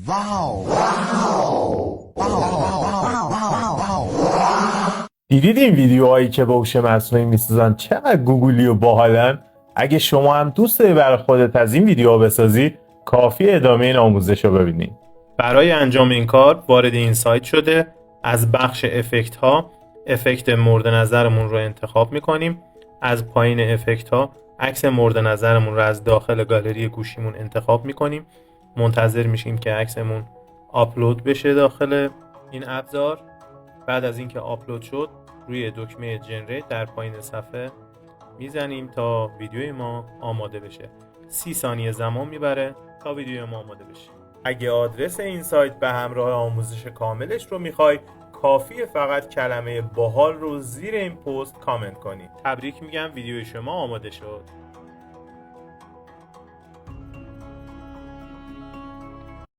واو واو واو واو. دیدید این ویدیوهایی که به هوش مصنوعی میسازن چقدر گوگلی و باحالن؟ اگه شما هم دوست داری برای خودت از این ویدیوها بسازی، کافی ادامه این آموزش رو ببینید. برای انجام این کار وارد این سایت شده، از بخش افکت ها افکت مورد نظرمون رو انتخاب میکنیم. از پایین افکت ها عکس مورد نظرمون رو از داخل گالری گوشیمون انتخاب میکنیم. منتظر میشیم که عکسمون آپلود بشه داخل این ابزار. بعد از اینکه آپلود شد روی دکمه جنریت در پایین صفحه میزنیم تا ویدیوی ما آماده بشه. 30 ثانیه زمان میبره تا ویدیوی ما آماده بشه. اگه آدرس این سایت به همراه آموزش کاملش رو میخوای، کافیه فقط کلمه باحال رو زیر این پست کامنت کنی. تبریک میگم، ویدیوی شما آماده شد.